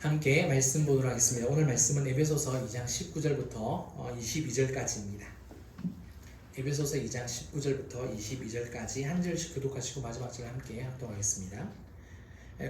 함께 말씀 보도록 하겠습니다. 오늘 말씀은 에베소서 2장 19절부터 22절까지입니다. 에베소서 2장 19절부터 22절까지 한 절씩 교독하시고 마지막 절 함께 합독하겠습니다.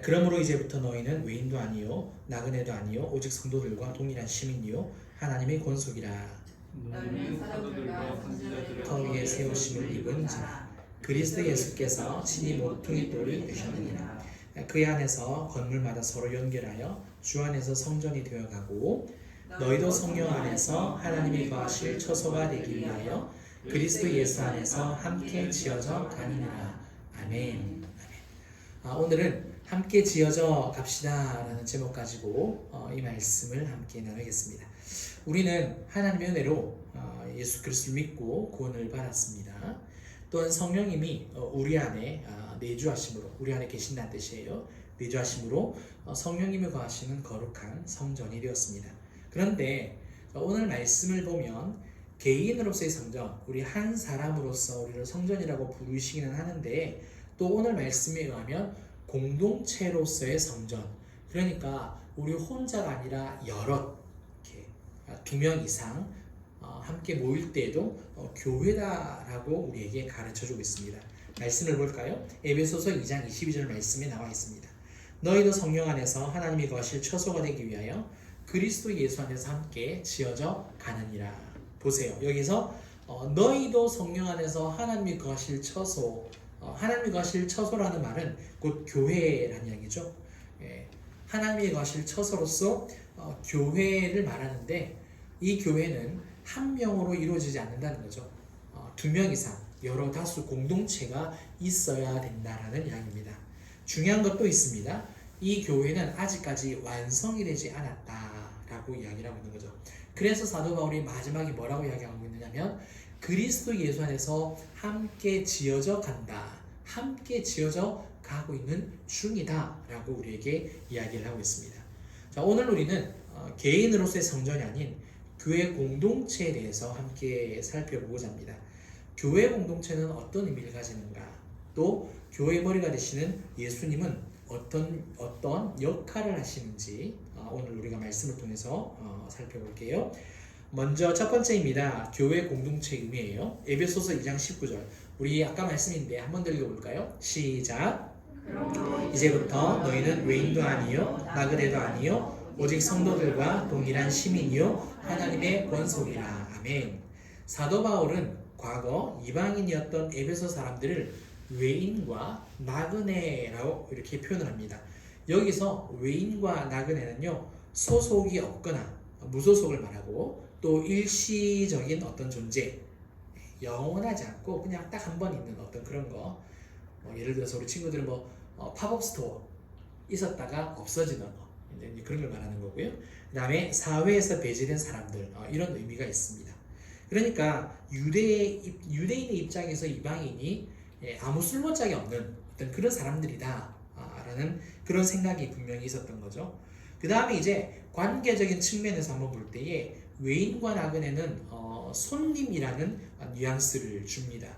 그러므로 이제부터 너희는 외인도 아니요 나그네도 아니요 오직 성도들과 동일한 시민이요 하나님의 권속이라. 너희는 사도들과 선지자들을 터 위에 세우심을 입은 자 그리스도 예수께서 친히 모퉁이 돌이 되셨느니라. 그의 안에서 건물마다 서로 연결하여 주 안에서 성전이 되어가고 너희도 성령 안에서 하나님이 거하실 처소가 되기 위하여 그리스도 예수 안에서 함께 지어져 가느니라. 아멘. 오늘은 함께 지어져 갑시다 라는 제목 가지고 이 말씀을 함께 나누겠습니다. 우리는 하나님의 은혜로 예수 그리스도를 믿고 구원을 받았습니다. 또한 성령님이 우리 안에 내주하심으로, 우리 안에 계신다는 뜻이에요. 내주하심으로 성령님이 거하시는 거룩한 성전이 되었습니다. 그런데 오늘 말씀을 보면 개인으로서의 성전, 우리 한 사람으로서 우리를 성전이라고 부르시기는 하는데, 또 오늘 말씀에 의하면 공동체로서의 성전, 그러니까 우리 혼자가 아니라 여럿, 이렇게 2명 이상 함께 모일 때에도 교회다라고 우리에게 가르쳐주고 있습니다. 말씀을 볼까요? 에베소서 2장 22절 말씀에 나와 있습니다. 너희도 성령 안에서 하나님이 거하실 처소가 되기 위하여 그리스도 예수 안에서 함께 지어져 가느니라. 보세요. 여기서 너희도 성령 안에서 하나님이 거하실 처소, 하나님이 거하실 처소라는 말은 곧 교회라는 이야기죠. 하나님이 거하실 처소로서 교회를 말하는데, 이 교회는 한 명으로 이루어지지 않는다는 거죠. 2명 이상 여러 다수 공동체가 있어야 된다라는 이야기입니다. 중요한 것도 있습니다. 이 교회는 아직까지 완성이 되지 않았다라고 이야기를 하고 있는 거죠. 그래서 사도 바울이 마지막에 뭐라고 이야기하고 있느냐면 그리스도 예수 안에서 함께 지어져 간다, 함께 지어져 가고 있는 중이다 라고 우리에게 이야기를 하고 있습니다. 자, 오늘 우리는 개인으로서의 성전이 아닌 교회 공동체에 대해서 함께 살펴보고자 합니다. 교회 공동체는 어떤 의미를 가지는가, 또 교회 머리가 되시는 예수님은 어떤 역할을 하시는지 오늘 우리가 말씀을 통해서 살펴볼게요. 먼저 첫 번째입니다. 교회 공동체 의미예요. 에베소서 2장 19절, 우리 아까 말씀인데 한번 더 읽어볼까요? 시작. 이제부터 너희는 외인도 아니요 나그네도 아니요 오직 성도들과 동일한 시민이요 하나님의 권속이라. 아멘. 사도 바울은 과거 이방인이었던 에베소 사람들을 외인과 나그네라고 이렇게 표현을 합니다. 여기서 외인과 나그네는요, 소속이 없거나 무소속을 말하고, 또 일시적인 어떤 존재, 영원하지 않고 그냥 딱 한 번 있는 어떤 그런 거, 예를 들어서 우리 친구들은 팝업 스토어 있었다가 없어지는 거, 그런 걸 말하는 거고요. 그 다음에 사회에서 배제된 사람들, 이런 의미가 있습니다. 그러니까 유대인의 입장에서 이방인이 아무 쓸모짝이 없는 어떤 그런 사람들이다 라는 그런 생각이 분명히 있었던 거죠. 그 다음에 이제 관계적인 측면에서 한번 볼 때에 외인과 나그네는 손님이라는 뉘앙스를 줍니다.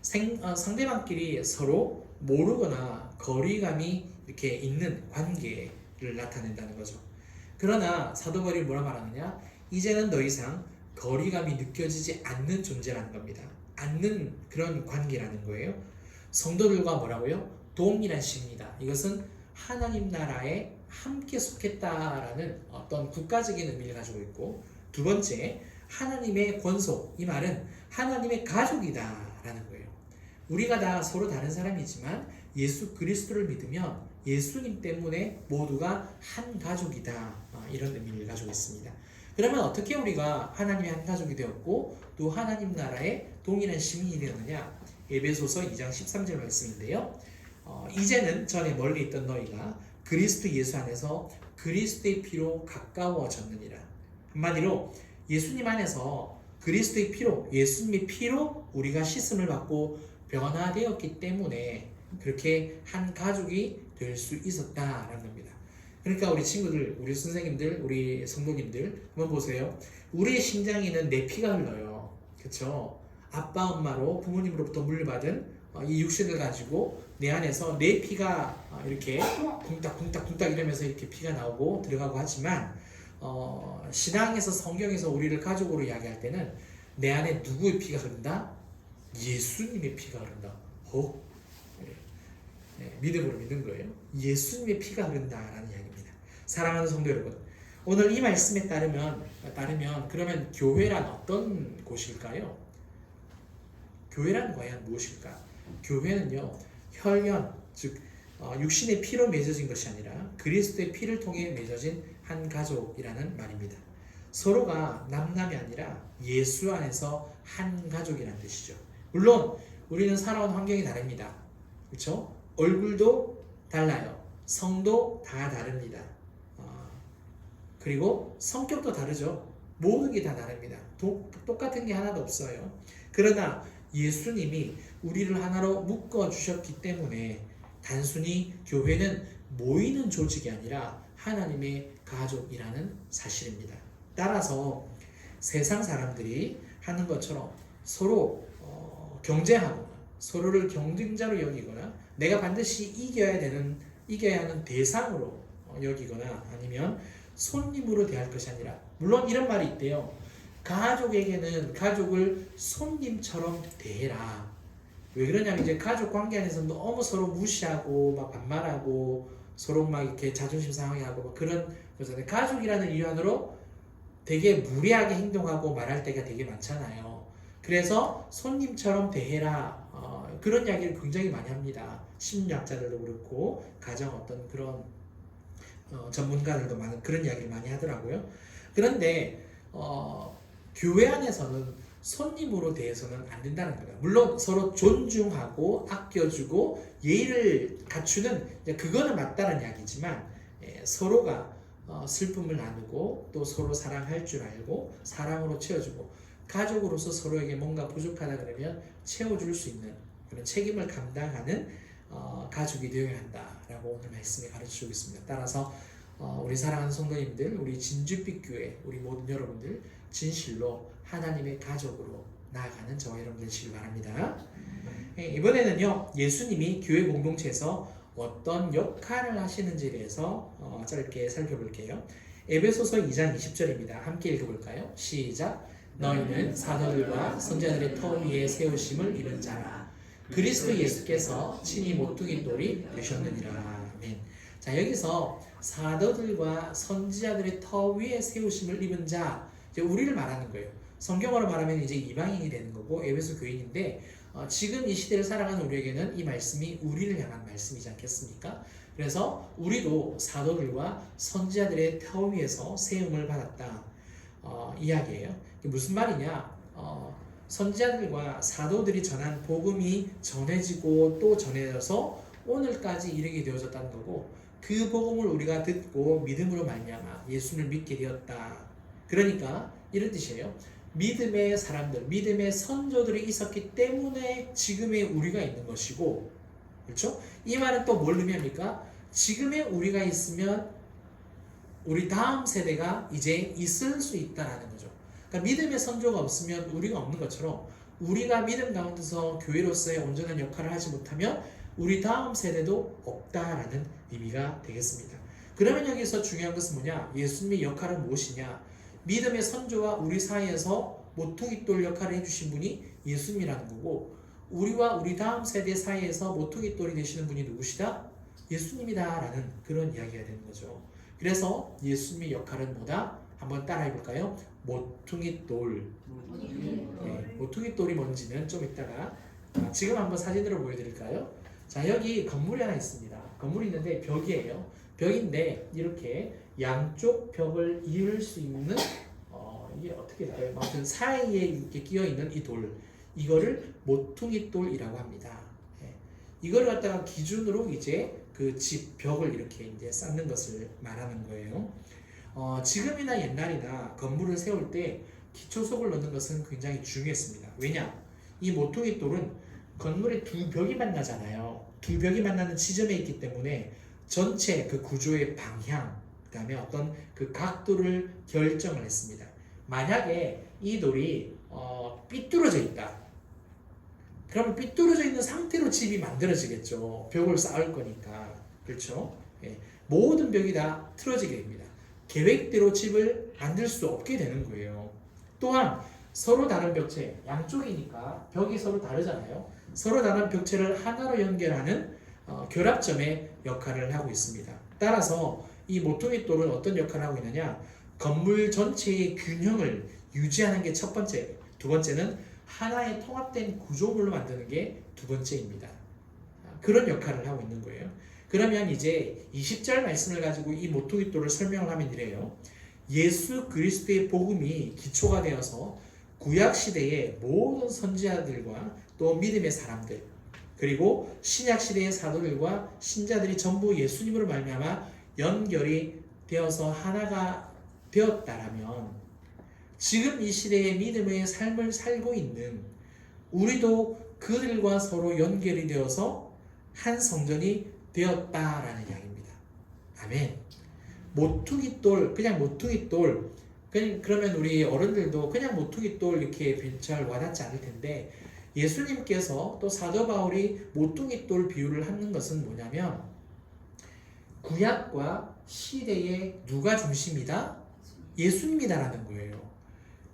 상대방끼리 서로 모르거나 거리감이 이렇게 있는 관계를 나타낸다는 거죠. 그러나 사도 바울이 뭐라 말하느냐, 이제는 더 이상 거리감이 느껴지지 않는 존재라는 겁니다. 않는 그런 관계라는 거예요. 성도들과 뭐라고요? 동일한 시민이다. 이것은 하나님 나라에 함께 속했다라는 어떤 국가적인 의미를 가지고 있고, 두 번째, 하나님의 권속, 이 말은 하나님의 가족이다 라는 거예요. 우리가 다 서로 다른 사람이지만 예수 그리스도를 믿으면 예수님 때문에 모두가 한 가족이다, 이런 의미를 가지고 있습니다. 그러면 어떻게 우리가 하나님의 한 가족이 되었고 또 하나님 나라의 동일한 시민이 되었느냐? 에베소서 2장 13절 말씀인데요. 이제는 전에 멀리 있던 너희가 그리스도 예수 안에서 그리스도의 피로 가까워졌느니라. 한마디로 예수님 안에서 그리스도의 피로, 예수님의 피로 우리가 씻음을 받고 변화되었기 때문에 그렇게 한 가족이 될 수 있었다라는 겁니다. 그러니까 우리 친구들, 우리 선생님들, 우리 성도님들 한번 보세요. 우리의 심장에는 내 피가 흘러요. 그렇죠? 아빠 엄마로 부모님으로부터 물려받은 이 육신을 가지고 내 안에서 내 피가 이렇게 쿵딱쿵딱쿵딱 이러면서 이렇게 피가 나오고 들어가고 하지만 신앙에서 성경에서 우리를 가족으로 이야기할 때는 내 안에 누구의 피가 흐른다? 예수님의 피가 흐른다. 네, 믿음으로 믿는 거예요. 예수님의 피가 흐른다라는 이야기입니다. 사랑하는 성도 여러분, 오늘 이 말씀에 따르면 그러면 교회란 어떤 곳일까요? 교회란 과연 무엇일까? 교회는요, 혈연, 즉 육신의 피로 맺어진 것이 아니라 그리스도의 피를 통해 맺어진 한 가족이라는 말입니다. 서로가 남남이 아니라 예수 안에서 한 가족이라는 뜻이죠. 물론 우리는 살아온 환경이 다릅니다. 그렇죠? 얼굴도 달라요. 성도 다 다릅니다. 그리고 성격도 다르죠. 모든 게 다 다릅니다. 똑같은 게 하나도 없어요. 그러나 예수님이 우리를 하나로 묶어 주셨기 때문에 단순히 교회는 모이는 조직이 아니라 하나님의 가족이라는 사실입니다. 따라서 세상 사람들이 하는 것처럼 서로 경쟁하거나 서로를 경쟁자로 여기거나 내가 반드시 이겨야 하는 대상으로 여기거나 아니면 손님으로 대할 것이 아니라, 물론 이런 말이 있대요. 가족에게는 가족을 손님처럼 대해라. 왜 그러냐면 이제 가족 관계 안에서 너무 서로 무시하고 막 반말하고 서로 막 이렇게 자존심 상하게 하고 막 그런 거잖아요. 가족이라는 이유 안으로 되게 무례하게 행동하고 말할 때가 되게 많잖아요. 그래서 손님처럼 대해라. 그런 이야기를 굉장히 많이 합니다. 심리학자들도 그렇고 가정 어떤 그런 전문가들도 많은 그런 이야기를 많이 하더라고요. 그런데 교회 안에서는 손님으로 대해서는 안 된다는 거예요. 물론 서로 존중하고 아껴주고 예의를 갖추는 그거는 맞다는 이야기지만 서로가 슬픔을 나누고 또 서로 사랑할 줄 알고 사랑으로 채워주고 가족으로서 서로에게 뭔가 부족하다 그러면 채워줄 수 있는 그런 책임을 감당하는 가족이 되어야 한다라고 오늘 말씀에 가르쳐주고 있습니다. 따라서 우리 사랑하는 성도님들, 우리 진주빛 교회, 우리 모든 여러분들 진실로 하나님의 가족으로 나아가는 저와 여러분 되시길 바랍니다. 이번에는요, 예수님이 교회 공동체에서 어떤 역할을 하시는지에 대해서 짧게 살펴볼게요. 에베소서 2장 20절입니다. 함께 읽어볼까요? 시작. 너희는 사도들과 선지자들의 터 위에 세우심을 입은 자라. 그리스도 예수께서 친히 모퉁이 돌이 되셨느니라. 아멘. 자, 여기서 사도들과 선지자들의 터 위에 세우심을 입은 자, 이제 우리를 말하는 거예요. 성경으로 말하면 이제 이방인이 되는 거고 에베소 교인인데 지금 이 시대를 살아가는 우리에게는 이 말씀이 우리를 향한 말씀이지 않겠습니까? 그래서 우리도 사도들과 선지자들의 터 위에서 세움을 받았다 이야기예요. 이게 무슨 말이냐? 선지자들과 사도들이 전한 복음이 전해지고 또 전해져서 오늘까지 이르게 되어졌다는 거고 그 복음을 우리가 듣고 믿음으로 말미암아 예수를 믿게 되었다. 그러니까 이런 뜻이에요. 믿음의 사람들, 믿음의 선조들이 있었기 때문에 지금의 우리가 있는 것이고, 그렇죠? 이 말은 또 뭘 의미합니까? 지금의 우리가 있으면 우리 다음 세대가 이제 있을 수 있다라는 거죠. 그러니까 믿음의 선조가 없으면 우리가 없는 것처럼 우리가 믿음 가운데서 교회로서의 온전한 역할을 하지 못하면 우리 다음 세대도 없다라는 의미가 되겠습니다. 그러면 여기서 중요한 것은 뭐냐? 예수님의 역할은 무엇이냐? 믿음의 선조와 우리 사이에서 모퉁이돌 역할을 해주신 분이 예수님이라는 거고 우리와 우리 다음 세대 사이에서 모퉁이돌이 되시는 분이 누구시다? 예수님이다라는 그런 이야기가 되는 거죠. 그래서 예수님의 역할은 뭐다? 한번 따라해 볼까요? 모퉁이돌. 네, 모퉁이돌이 뭔지는 좀 이따가 지금 한번 사진으로 보여드릴까요? 자, 여기 건물이 하나 있습니다. 건물이 있는데 벽이에요. 벽인데 이렇게 양쪽 벽을 이을 수 있는 이게 어떻게 될까요? 아무튼 사이에 이렇게 끼어 있는 이 돌, 이거를 모퉁이돌이라고 합니다. 이걸 갖다가 기준으로 이제 그 집 벽을 이렇게 이제 쌓는 것을 말하는 거예요. 지금이나 옛날이나 건물을 세울 때 기초석을 넣는 것은 굉장히 중요했습니다. 왜냐? 이 모퉁이돌은 건물의 두 벽이 만나잖아요. 두 벽이 만나는 지점에 있기 때문에 전체 그 구조의 방향, 그 다음에 어떤 그 각도를 결정을 했습니다. 만약에 이 돌이 삐뚤어져 있다. 그러면 삐뚤어져 있는 상태로 집이 만들어지겠죠. 벽을 쌓을 거니까. 그렇죠? 예. 모든 벽이 다 틀어지게 됩니다. 계획대로 집을 만들 수 없게 되는 거예요. 또한 서로 다른 벽체, 양쪽이니까 벽이 서로 다르잖아요. 서로 다른 벽체를 하나로 연결하는 결합점의 역할을 하고 있습니다. 따라서 이 모퉁이 돌은 어떤 역할을 하고 있느냐? 건물 전체의 균형을 유지하는 게 첫 번째, 두 번째는 하나의 통합된 구조물로 만드는 게 두 번째입니다. 그런 역할을 하고 있는 거예요. 그러면 이제 20절 말씀을 가지고 이 모퉁이 돌을 설명을 하면 이래요. 예수 그리스도의 복음이 기초가 되어서 구약 시대의 모든 선지자들과 또 믿음의 사람들, 그리고 신약 시대의 사도들과 신자들이 전부 예수님으로 말미암아 연결이 되어서 하나가 되었다라면, 지금 이 시대의 믿음의 삶을 살고 있는 우리도 그들과 서로 연결이 되어서 한 성전이 되었다라는 이야기입니다. 아멘. 모퉁이 돌, 그냥 모퉁이 돌, 그러면 우리 어른들도 그냥 모퉁이 돌 이렇게 잘 와닿지 않을 텐데, 예수님께서 또 사도 바울이 모퉁이 돌 비유를 하는 것은 뭐냐면, 구약과 시대의 누가 중심이다? 예수님이다라는 거예요.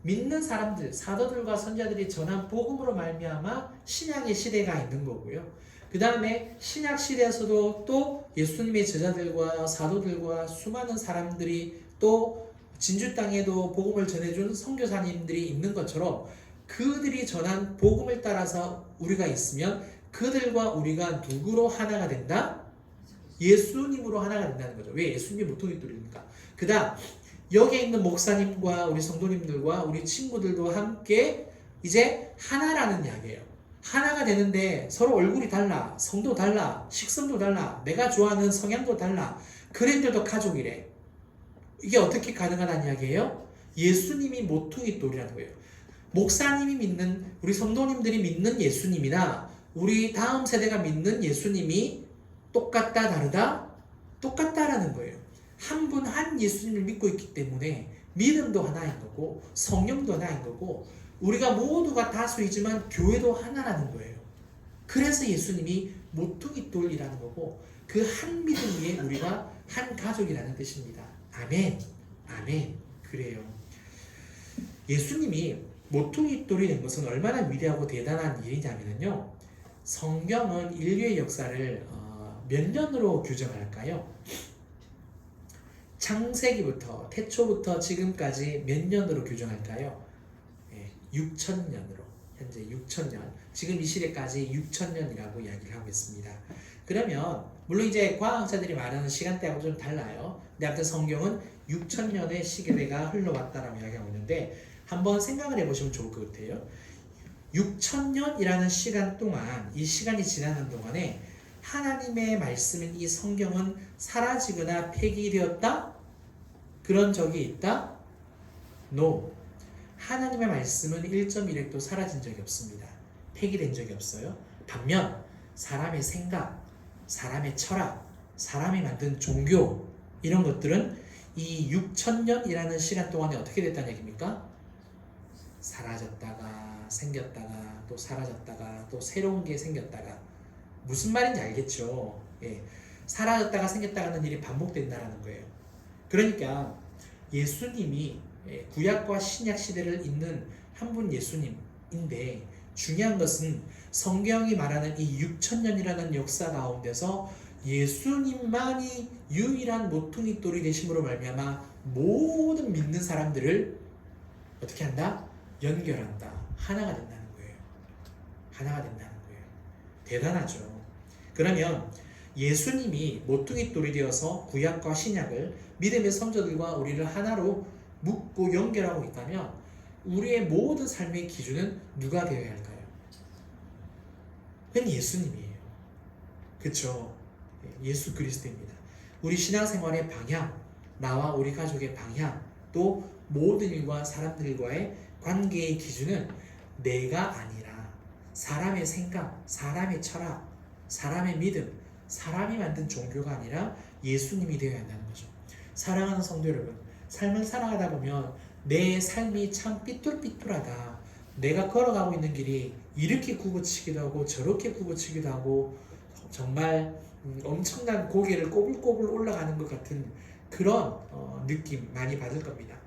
믿는 사람들, 사도들과 선자들이 전한 복음으로 말미암아 신약의 시대가 있는 거고요. 그 다음에 신약 시대에서도 또 예수님의 제자들과 사도들과 수많은 사람들이 또 진주 땅에도 복음을 전해준 선교사님들이 있는 것처럼, 그들이 전한 복음을 따라서 우리가 있으면 그들과 우리가 누구로 하나가 된다? 예수님으로 하나가 된다는 거죠. 왜 예수님이 모퉁이 돌입니까? 그 다음 여기에 있는 목사님과 우리 성도님들과 우리 친구들도 함께 이제 하나라는 이야기예요. 하나가 되는데 서로 얼굴이 달라, 성도 달라, 식성도 달라, 내가 좋아하는 성향도 달라, 그랜들도 가족이래. 이게 어떻게 가능하다는 이야기예요? 예수님이 모퉁이 돌이라는 거예요. 목사님이 믿는, 우리 성도님들이 믿는 예수님이나 우리 다음 세대가 믿는 예수님이 똑같다 다르다? 똑같다라는 거예요. 한 분 한 예수님을 믿고 있기 때문에 믿음도 하나인 거고 성령도 하나인 거고 우리가 모두가 다수이지만 교회도 하나라는 거예요. 그래서 예수님이 모퉁이 돌이라는 거고 그 한 믿음 위에 우리가 한 가족이라는 뜻입니다. 아멘. 아멘. 그래요. 예수님이 모퉁이 돌이 된 것은 얼마나 위대하고 대단한 일이냐면요. 성경은 인류의 역사를 몇 년으로 규정할까요? 창세기부터 태초부터 지금까지 몇 년으로 규정할까요? 6,000년으로, 현재 6,000년, 지금 이 시대까지 6,000년이라고 이야기를 하고 있습니다. 그러면 물론 이제 과학자들이 말하는 시간대하고 좀 달라요. 근데 아무튼 성경은 6,000년의 시대가 흘러왔다라고 이야기하고 있는데 한번 생각을 해보시면 좋을 것 같아요. 6,000년이라는 시간 동안, 이 시간이 지나는 동안에 하나님의 말씀인 이 성경은 사라지거나 폐기되었다? 그런 적이 있다? No. 하나님의 말씀은 1.1획도 사라진 적이 없습니다. 폐기된 적이 없어요. 반면 사람의 생각, 사람의 철학, 사람이 만든 종교 이런 것들은 이 6,000년이라는 시간 동안에 어떻게 됐다는 얘기입니까? 사라졌다가 생겼다가 또 사라졌다가 또 새로운 게 생겼다가. 무슨 말인지 알겠죠? 예. 사라졌다가 생겼다가는 일이 반복된다라는 거예요. 그러니까 예수님이 구약과 신약 시대를 잇는 한 분 예수님인데 중요한 것은 성경이 말하는 이 6,000년이라는 역사 가운데서 예수님만이 유일한 모퉁이 돌이 되심으로 말미암아 모든 믿는 사람들을 어떻게 한다? 연결한다. 하나가 된다는 거예요. 하나가 된다는 거예요. 대단하죠. 그러면 예수님이 모퉁이 돌이 되어서 구약과 신약을 믿음의 선조들과 우리를 하나로 묶고 연결하고 있다면 우리의 모든 삶의 기준은 누가 되어야 할까요? 그건 예수님이에요. 그렇죠? 예수 그리스도입니다. 우리 신앙생활의 방향, 나와 우리 가족의 방향, 또 모든 일과 사람들과의 관계의 기준은 내가 아니라 사람의 생각, 사람의 철학, 사람의 믿음, 사람이 만든 종교가 아니라 예수님이 되어야 한다는 거죠. 사랑하는 성도 여러분, 삶을 살아가다 보면 내 삶이 참 삐뚤삐뚤하다, 내가 걸어가고 있는 길이 이렇게 굽어치기도 하고 저렇게 굽어치기도 하고 정말 엄청난 고개를 꼬불꼬불 올라가는 것 같은 그런 느낌 많이 받을 겁니다.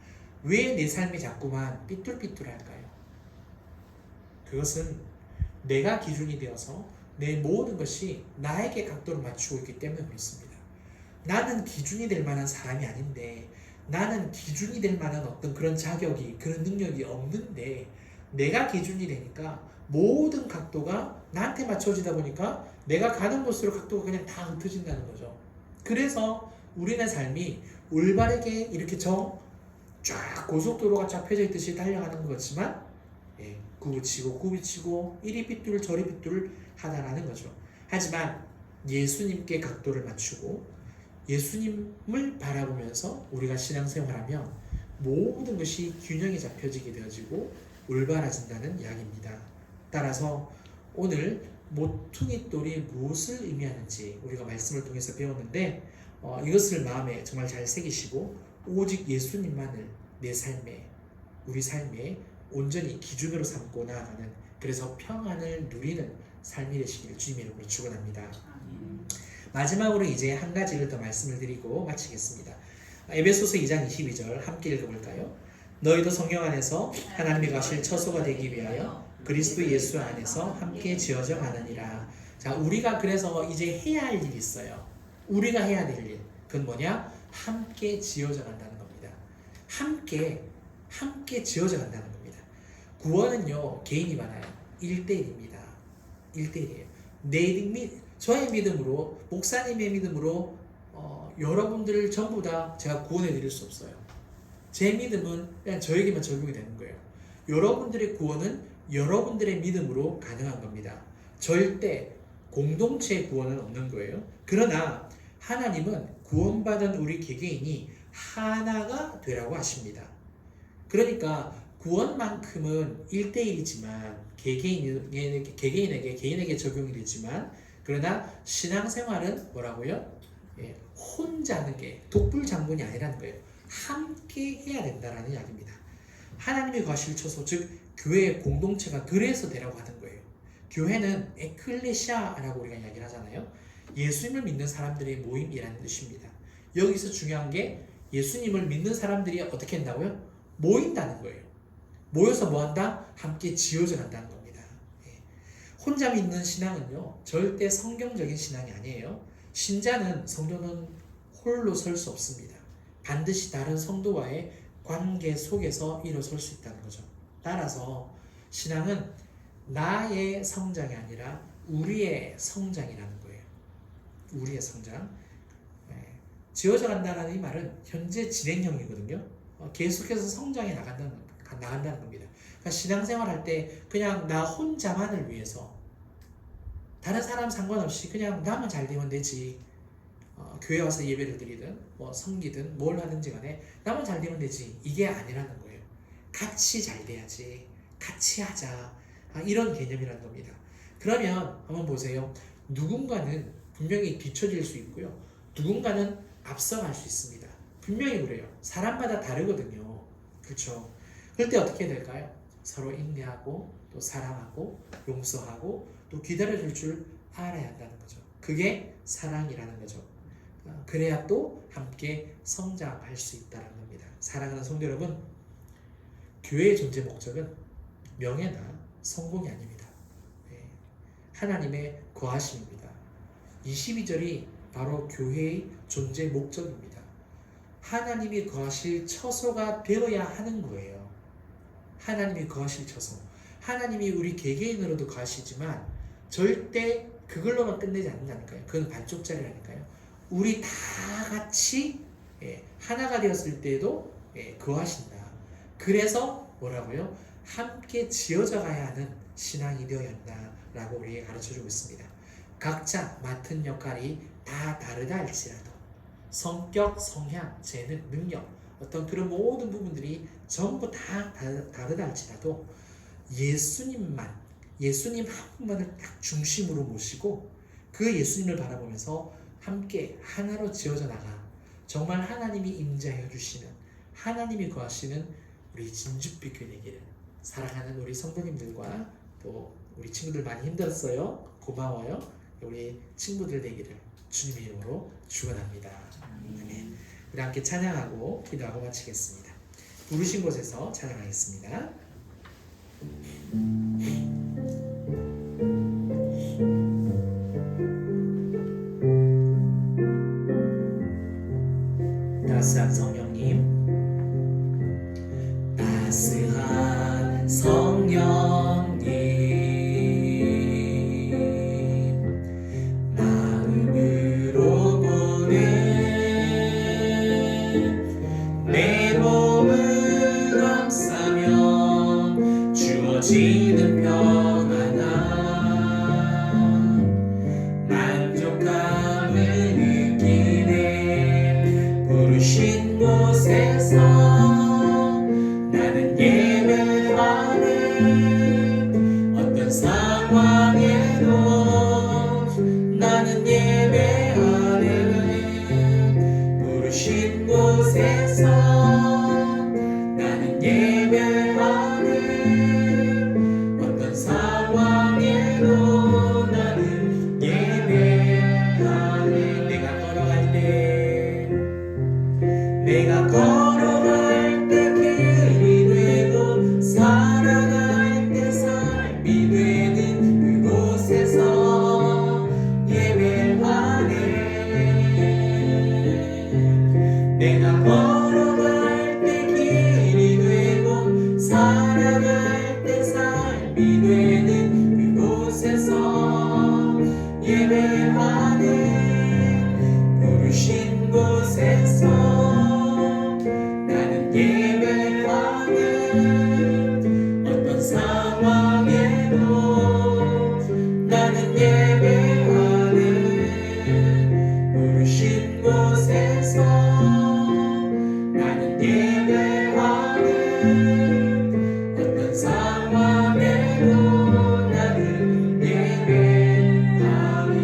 왜 내 삶이 자꾸만 삐뚤삐뚤할까요? 그것은 내가 기준이 되어서 내 모든 것이 나에게 각도를 맞추고 있기 때문에 그렇습니다. 나는 기준이 될 만한 사람이 아닌데, 나는 기준이 될 만한 어떤 그런 자격이, 그런 능력이 없는데, 내가 기준이 되니까 모든 각도가 나한테 맞춰지다 보니까 내가 가는 곳으로 각도가 그냥 다 흩어진다는 거죠. 그래서 우리네 삶이 올바르게 이렇게 쫙 고속도로가 쫙 펴져 있듯이 달려가는 것 같지만, 굽이치고 굽이치고 이리 삐뚤 저리 삐뚤 하다라는 거죠. 하지만 예수님께 각도를 맞추고 예수님을 바라보면서 우리가 신앙생활하면 모든 것이 균형이 잡혀지게 되어지고 올바라진다는 이야기입니다. 따라서 오늘 모퉁이 돌이 무엇을 의미하는지 우리가 말씀을 통해서 배웠는데, 이것을 마음에 정말 잘 새기시고 오직 예수님만을 내 삶에, 우리 삶에 온전히 기준으로 삼고 나아가는, 그래서 평안을 누리는 삶이 되시기를 주님의 이름으로 축원합니다. 마지막으로 이제 한 가지를 더 말씀을 드리고 마치겠습니다. 에베소서 2장 22절 함께 읽어볼까요? 너희도 성령 안에서 하나님이 가실 처소가 되기 위하여 그리스도 예수 안에서 함께 지어져 가느니라. 자, 우리가 그래서 이제 해야 할 일이 있어요. 우리가 해야 될 일, 그건 뭐냐? 함께 지어져 간다는 겁니다. 함께 지어져 간다는 겁니다. 구원은요, 개인이 많아요. 1대1입니다. 1대1이에요. 저의 믿음으로, 목사님의 믿음으로 여러분들을 전부 다 제가 구원해 드릴 수 없어요. 제 믿음은 그냥 저에게만 적용이 되는 거예요. 여러분들의 구원은 여러분들의 믿음으로 가능한 겁니다. 절대 공동체의 구원은 없는 거예요. 그러나 하나님은 구원받은 우리 개개인이 하나가 되라고 하십니다. 그러니까 구원만큼은 1대1이지만 개개인에게 적용이 되지만, 그러나 신앙생활은 뭐라고요? 혼자 하는 게, 독불장군이 아니라는 거예요. 함께 해야 된다라는 이야기입니다. 하나님이 거실 처소, 즉 교회의 공동체가 그래서 되라고 하는 거예요. 교회는 에클레시아라고 우리가 이야기를 하잖아요. 예수님을 믿는 사람들의 모임이라는 뜻입니다. 여기서 중요한 게 예수님을 믿는 사람들이 어떻게 한다고요? 모인다는 거예요. 모여서 뭐 한다? 함께 지어져 간다는 겁니다. 혼자 믿는 신앙은요, 절대 성경적인 신앙이 아니에요. 신자는, 성도는 홀로 설 수 없습니다. 반드시 다른 성도와의 관계 속에서 일어설 수 있다는 거죠. 따라서 신앙은 나의 성장이 아니라 우리의 성장이라는 거예요. 우리의 성장. 지어져 간다는 이 말은 현재 진행형이거든요. 계속해서 성장해 나간다는 겁니다. 그러니까 신앙생활 할 때 그냥 나 혼자만을 위해서, 다른 사람 상관없이 그냥 나만 잘 되면 되지, 교회 와서 예배를 드리든 뭐 섬기든 뭘 하든지 간에 나만 잘 되면 되지, 이게 아니라는 거예요. 같이 잘 돼야지, 같이 하자, 이런 개념이라는 겁니다. 그러면 한번 보세요. 누군가는 분명히 뒤처질 수 있고요, 누군가는 앞서갈 수 있습니다. 분명히 그래요. 사람마다 다르거든요. 그렇죠? 그럴 때 어떻게 될까요? 서로 인내하고 또 사랑하고 용서하고 또 기다려줄 줄 알아야 한다는 거죠. 그게 사랑이라는 거죠. 그래야 또 함께 성장할 수 있다는 겁니다. 사랑하는 성도 여러분, 교회의 존재 목적은 명예나 성공이 아닙니다. 하나님의 거하심입니다. 22절이 바로 교회의 존재 목적입니다. 하나님이 거하실 처소가 되어야 하는 거예요. 하나님이 거하실 처소. 하나님이 우리 개개인으로도 거하시지만 절대 그걸로만 끝내지 않는다니까요. 그건 반쪽짜리라니까요. 우리 다 같이 하나가 되었을 때도 거하신다. 그래서 뭐라고요? 함께 지어져 가야 하는 신앙이 되어야 한다라고 우리에게 가르쳐주고 있습니다. 각자 맡은 역할이 다 다르다 할지라도 성격, 성향, 재능, 능력, 어떤 그런 모든 부분들이 전부 다 다르다 할지라도 예수님 한 분만을 딱 중심으로 모시고 그 예수님을 바라보면서 함께 하나로 지어져 나가 정말 하나님이 임재하여 주시는, 하나님이 거하시는 우리 진주빛 교회 되기를 사랑하는 우리 성도님들과 또 우리 친구들 많이 힘들었어요. 고마워요. 우리 친구들 되기를 주님의 이름으로 축원합니다. 아멘. 우리 함께 찬양하고 기도하고 마치겠습니다. 부르신 곳에서 찬양하겠습니다. 따스한 성령님, 따스한 성령님, 마음으로 보내 내 몸을 감싸며 주어지는 평안함, 만족감을 느끼네. 부르신 곳에서 나는 예배하네. 어떤 상황에도 나는 예배하네. 부르신 곳에서 나는 예배하네. 어떤 상황에도 나는 예배하네. 내가 걸어갈 때 길이 되고 살아갈 때 삶이 되는 그곳에서 예배하네. 내가 걸어갈 때 길이 되고 살아갈 때 삶이 되는 그곳에서 예배하네. 부르신 곳에서 나는 예배하네. 어떤 상황에도 나는 예배하네. 부르신 곳에서 나는 예배하네. 어떤 상황에도 나는 예배하네.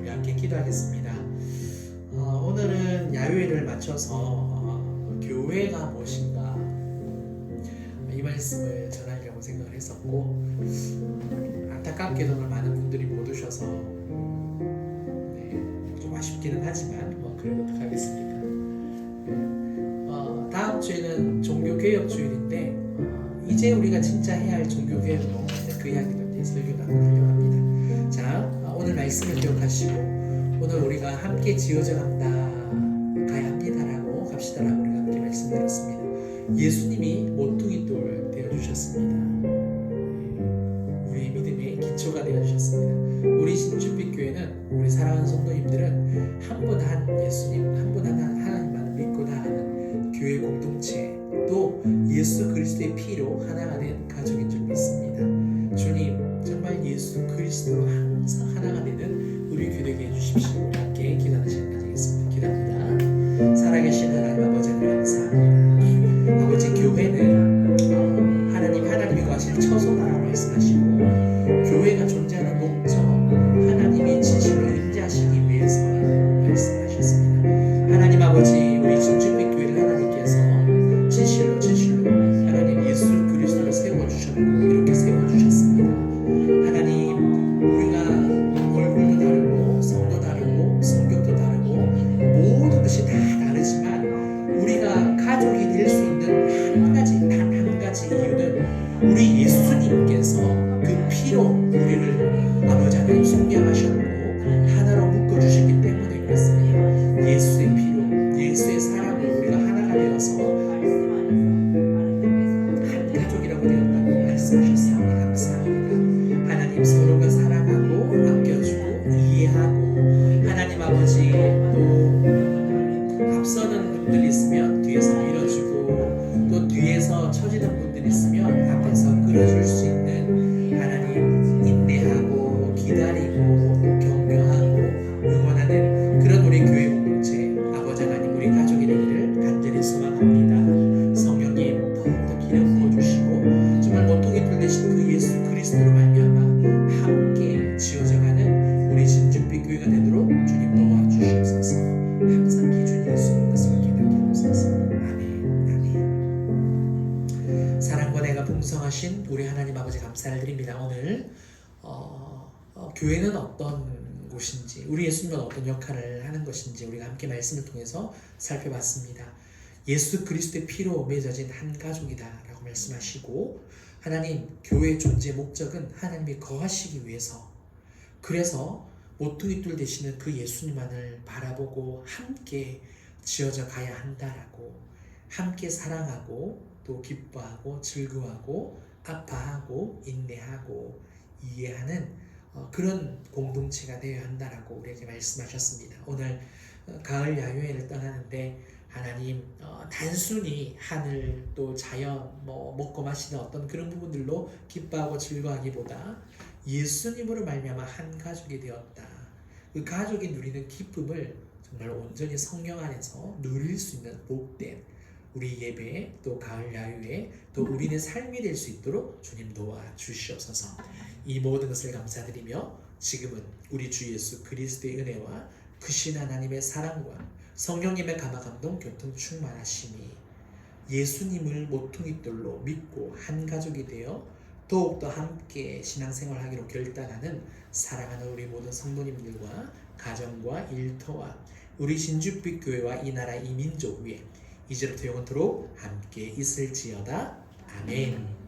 우리 함께 기도하겠습니다. 오늘은 야유회를 마쳐서 교회가 무엇인가 이 말씀을 전하려고 생각을 했었고, 안타깝게도 오늘 많은 분들이 못 오셔서 좀 아쉽기는 하지만 그래도 하겠습니다. 다음 주에는 종교개혁 주일인데 이제 우리가 진짜 해야 할 종교개혁은 뭔가 그 이야기를 이제 설교를 하려고 합니다. 자, 오늘 말씀을 기억하시고 오늘 우리가 함께 지어져 간다 가야 합니다라고 갑시다라고 우리가 함께 말씀드렸습니다. 예수님이 모퉁이 돌 되어주셨습니다. 우리의 믿음의 기초가 되어주셨습니다. 우리 신주빛교회는 우리 사랑하는 성도님들은 한 분 한 예수님, 한 분 한 하나님만 믿고 나가는 교회 공동체, 또 예수 그리스도의 피로 하나가 된 가족인 줄 믿습니다. 주님, 정말 예수 그리스도로 항상 하나가 되는 우리 교회되게 해주십시오. 우리 함께 기도하는 시간 가지겠습니다. 기도합니다. 살아계신 하나님 아버지, 감사합니다. 아버지, 교회는 하나님이 거하실 처소라고 말씀하시고, 교회가 존재하는 목적, 하나님이 진실로 임재하시기 위해서 말씀하셨습니다. 하나님 아버지, 우리 진주빛 교회를 하나님께서 진실로 하나님 예수 그리스도를 세워주셨고 이렇게 세워주셨습니다. 하나님, 우리가 얼굴도 다르고 성도 다르고 성격도 다르고 모든 것이 다 다르지만 우리가 가족이 될 수 있는 단 한 가지 이유는 우리 예수님께서 그 피로 우리를 아버지 하나님 속량하셨고 하나로 묶어주셨기 때문에 그렇습니다. 예수의 피로, 예수의 사랑으로 우리가 하나가 되어서 한 가족이라고 되었다고 말씀하셨습니다. 감사합니다. 하나님, 서로가 사랑하고 아껴주고 이해하고, 하나님 아버지 또 앞서는 분들이 있으면 뒤에서 밀어주고, 또 뒤에서 처지는 분들이 있으면 앞에서 끌어줄 수 있는 하나님, 인내하고 기다리고 격려하고 응원하는 그런 우리 교회 공동체, 아버지 하나님 우리 가족이 되기를 간절히 소망합니다. 성령님, 더욱더 기름 부어주시고 정말 모퉁이 돌 되신 그 예수 그리스도로 말미암아 함께 지어져가는 우리 진주빛 교회가 되도록 주님 도와주시옵소서. 항상 기준이 예수님 것을 깨닫게 하옵소서. 아멘. 아멘. 우리 하나님 아버지 감사를 드립니다. 오늘 교회는 어떤 곳인지, 우리 예수님은 어떤 역할을 하는 것인지 우리가 함께 말씀을 통해서 살펴봤습니다. 예수 그리스도의 피로 맺어진 한 가족이다 라고 말씀하시고, 하나님 교회의 존재 목적은 하나님이 거하시기 위해서, 그래서 모퉁이돌 되시는 그 예수님만을 바라보고 함께 지어져 가야 한다라고, 함께 사랑하고 또 기뻐하고 즐거워하고 아파하고 인내하고 이해하는 그런 공동체가 되어야 한다라고 우리에게 말씀하셨습니다. 오늘 가을 야유회를 떠나는데 하나님 단순히 하늘 또 자연 먹고 마시는 어떤 그런 부분들로 기뻐하고 즐거워하기보다 예수님으로 말미암아 한 가족이 되었다. 그 가족이 누리는 기쁨을 정말 온전히 성령 안에서 누릴 수 있는 복된 우리 예배 또 가을 야유회 또 우리의 삶이 될 수 있도록 주님 도와주시옵소서. 이 모든 것을 감사드리며 지금은 우리 주 예수 그리스도의 은혜와 크신 하나님의 사랑과 성령님의 감화 감동 교통 충만하심이 예수님을 모퉁이돌로 믿고 한 가족이 되어 더욱더 함께 신앙생활하기로 결단하는 사랑하는 우리 모든 성도님들과 가정과 일터와 우리 신주빛 교회와 이 나라 이 민족 위에 이제부터 영원토록 함께 있을지어다. 아멘.